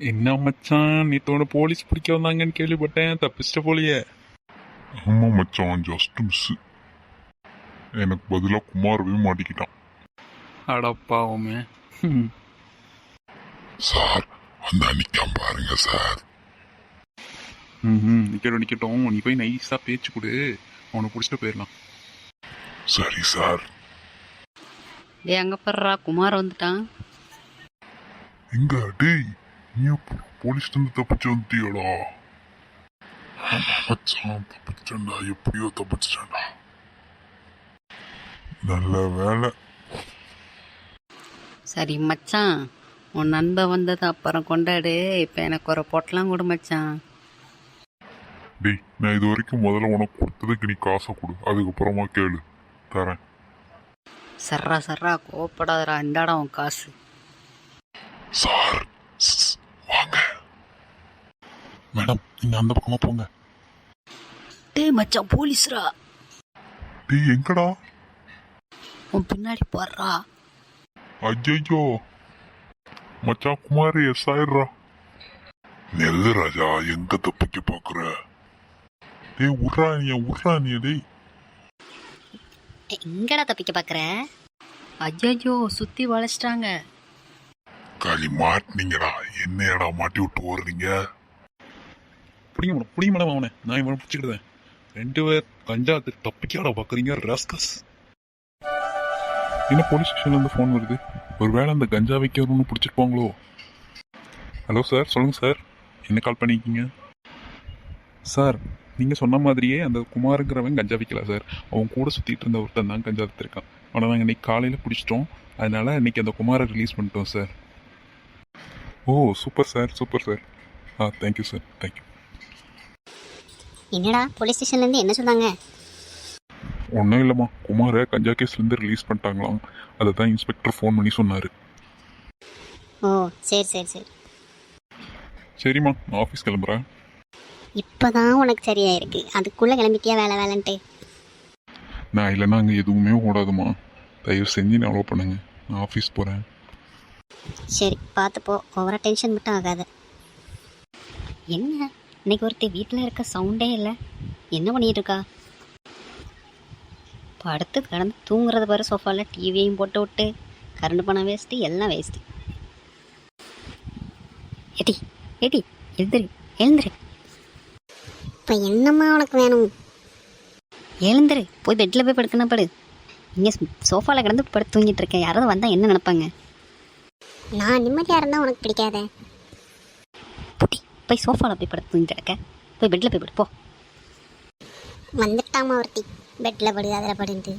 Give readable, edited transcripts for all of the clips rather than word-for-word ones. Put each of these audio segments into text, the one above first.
என்ன மச்சான், நேத்தோட போலீஸ் பிடிக்க வந்தாங்கன்னு கேள்விப்பட்டேன். தப்பிச்சிட்ட போலியே. ஆமா மச்சான், ஜஸ்ட் மிஸ். எனக்கு பதிலாக குமாரவே மாட்டிக்கிட்டான். அடப்பாவுமே. சார் அந்த நிக்காம பாருங்க சார். நிக்கட்டும் நிக்கட்டும், நீ போய் நைஸா பேச்சு கொடு, அவனை பிடிச்சிட்டு போயிடலாம். சரி சார். அங்க படுறா, குமார் வந்துட்டான். எங்க டேய், நீ போலீஸ் இருந்து தப்பிச்சு வந்துட்டியடா? ஆமா மச்சான், தப்பிச்சேன்டா, எப்படியோ தப்பிச்சிட்டேன்டா. நல்ல வேலை. சரி மச்சான், உன் நண்பன் வந்தது அப்புறம் கொண்டாடு. இப்போ எனக்கு ஒரு பொட்டலாம் கொடு மச்சான். டேய், நான் இது வரைக்கும் முதல்ல உனக்கு கொடுத்ததுக்கு நீ காசை கொடு, அதுக்கப்புறமா கேளு, தரேன். சர்ரா சர்ரா, கோவப்படாதடா, இந்தாடா உன் காசு. சார் வாங்க. மேடம், நீங்க அந்த பக்கமா போங்க. டேய் மச்சான், போலீஸ்ரா. டேய் எங்கடா? உன் பின்னாடி போடுறா. ஐயோ மச்சான், குமார் எஸ் ஆயிடுறா. நெல்லு ராஜா, எங்க தப்பிக்க பாக்குற? டேய் உர்றானிய டேய். எங்கடா தப்பிக்க பாக்குற? ஐயோ, சுத்தி வளைச்சிட்டாங்க. களி மாட்டினீங்கடா, என்னையடா மாட்டி விட்டு ஓடுறீங்க? புடிங்க மேடம் அவனை, நான் இவனை பிடிச்சிக்கிட்டேன். 2 பேர் கஞ்சா தப்பிக்காடா பாக்குறீங்க ராஸ்கஸ். என்ன போலீஸ் ஸ்டேஷன்ல இருந்து ஃபோன் வருது? ஒருவேளை அந்த கஞ்சா வைக்கிறவனு பிடிச்சிருப்பாங்களோ? ஹலோ சார், சொல்லுங்க சார், என்ன கால் பண்ணியிருக்கீங்க? சார், நீங்கள் சொன்ன மாதிரியே அந்த குமாருங்கிறவன் கஞ்சா வைக்கல சார். அவன் கூட சுற்றிட்டு இருந்த ஒருத்தன் தான் கஞ்சா விற்றுருக்கான். அவனை நாங்கள் இன்னைக்கு காலையில் பிடிச்சிட்டோம். அதனால இன்னைக்கு அந்த குமாரை ரிலீஸ் பண்ணிட்டோம் sir. Oh super sir, super sir. Thank you sir, thank you. என்னடா போலீஸ் ஸ்டேஷன்லேருந்து என்ன சொன்னாங்க? ஒன்றும் இல்லைம்மா, குமாரை கஞ்சா கேஸ்லேருந்து ரிலீஸ் பண்ணிட்டாங்களாம். அதை தான் இன்ஸ்பெக்டர் ஃபோன் பண்ணி சொன்னார். ஓ சரி சரி சரி. சரிம்மா, நான் ஆஃபீஸ் கிளம்புறேன். இப்போ தான் உனக்கு சரியா இருக்கு, அதுக்குள்ளே கிளம்பிட்டியா வேலை வேலைன்ட்டு? நான் இல்லைன்னா அங்கே எதுவுமே ஓடாதுமா. தயவு செஞ்சு நான் அலோவ் பண்ணுங்க, நான் ஆஃபீஸ் போகிறேன். சரி பார்த்துப்போ, ஓவராக டென்ஷன் மட்டும் ஆகாது. என்ன இன்னைக்கு ஒருத்தி வீட்டில் இருக்க சவுண்டே இல்லை, என்ன பண்ணிட்டு இருக்கா? படுத்து கிடந்து தூங்குறது பாரு சோஃபாவில், டிவியையும் போட்டு விட்டு. கரண்ட் பணம் வேஸ்ட்டு, எல்லாம் வேஸ்ட்டு. ஏடி ஏடி, எழுந்துரு. இப்போ என்னம்மா உனக்கு வேணும்? எழுந்துரு, போய் பெட்டில் போய் படுக்கணும். படு. இங்கே சோஃபாவில் கிடந்து படுத்து தூங்கிட்டு இருக்கேன். யாராவது வந்தால் என்ன நினைப்பாங்க? நான் நிம்மதியாக இருந்தால் உனக்கு பிடிக்காத. புட்டி, போய் சோஃபாவில் போய் படுத்து தூங்கிட்டு இருக்க, போய் பெட்டில் போய் படுப்போ. வந்துட்டாமா ஒருத்தி, பெட்டில் படு, அதில் படுன்ட்டு.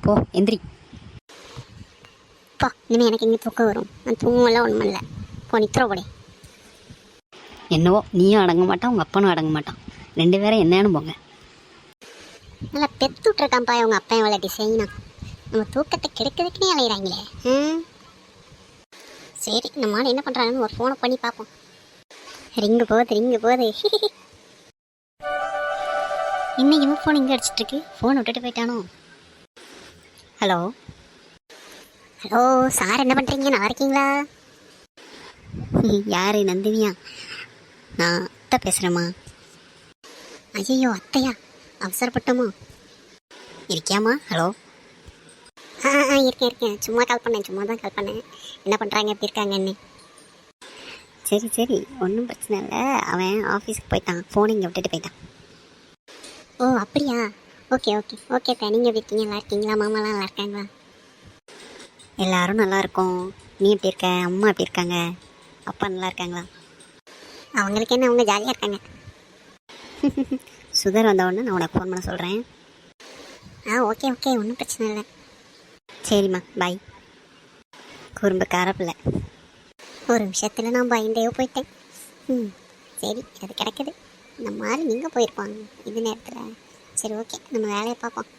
போ எந்திரி. போ, இனிமேல் எனக்கு இங்கே தூக்கம் வரும். நான் தூங்கலாம் ஒன்றும் இல்லை. போ நித்திர போடே. என்னவோ, நீயும் அடங்க மாட்டான், உங்கள் அப்பனும் அடங்க மாட்டான். 2 பேரும் என்னன்னு போங்க. நல்லா பெத்து விட்ருக்கான்ப்பா உங்கள் அப்பா. எவ்வளோ டிசைனா நம்ம தூக்கத்தை கெடுக்கிறதுக்குனே அலையிறாங்களே. சரி, நம்ம என்ன பண்ணுறாங்கன்னு ஒரு ஃபோனை பண்ணி பார்ப்போம். ரிங்கு போகுது. இன்னைக்கு இவன் ஃபோன் இங்கே அடிச்சிட்ருக்கு. ஃபோனை விட்டுட்டு போயிட்டானோ? ஹலோ சார், என்ன பண்ணுறீங்க? நல்லா இருக்கீங்களா? யார்? நந்தினியா? நான் அத்தை பேசுகிறேம்மா. ஐயோ அத்தையா, அவசரப்பட்டோமா? இருக்கியாம்மா? ஹலோ. இருக்கேன். சும்மா தான் கால் பண்ணேன். என்ன பண்ணுறாங்க, எப்படி இருக்காங்கன்னு? சரி, ஒன்றும் பிரச்சனை இல்லை. அவன் ஆஃபீஸுக்கு போயிட்டான், ஃபோன் இங்கே விட்டுட்டு போயிட்டான். ஓ அப்படியா? ஓகே. நீங்கள் எப்படி இருக்கீங்க? நல்லா இருக்கீங்களா? மாமாலாம் நல்லா இருக்காங்களா? எல்லாரும் நல்லா இருக்கோம். நீ எப்படி இருக்க? அம்மா எப்படி இருக்காங்க? அப்பா நல்லா இருக்காங்களா? அவங்களுக்கு என்ன, அவங்க ஜாலியாக இருக்காங்க. சுகர் வந்த உடனே நான் உனக்கு ஃபோன் பண்ண சொல்கிறேன். ஓகே, ஒன்றும் பிரச்சனை இல்லை. சரிம்மா, பாய். குறும்பு காரப்பில்லை. ஒரு விஷயத்தில் நான் பயந்தே போயிட்டேன். சரி, அது கிடக்குது. இந்த மாதிரி நீங்கள் போயிருப்பாங்க இது நேரத்தில். சரி ஓகே, நம்ம வேலையை பார்ப்போம்.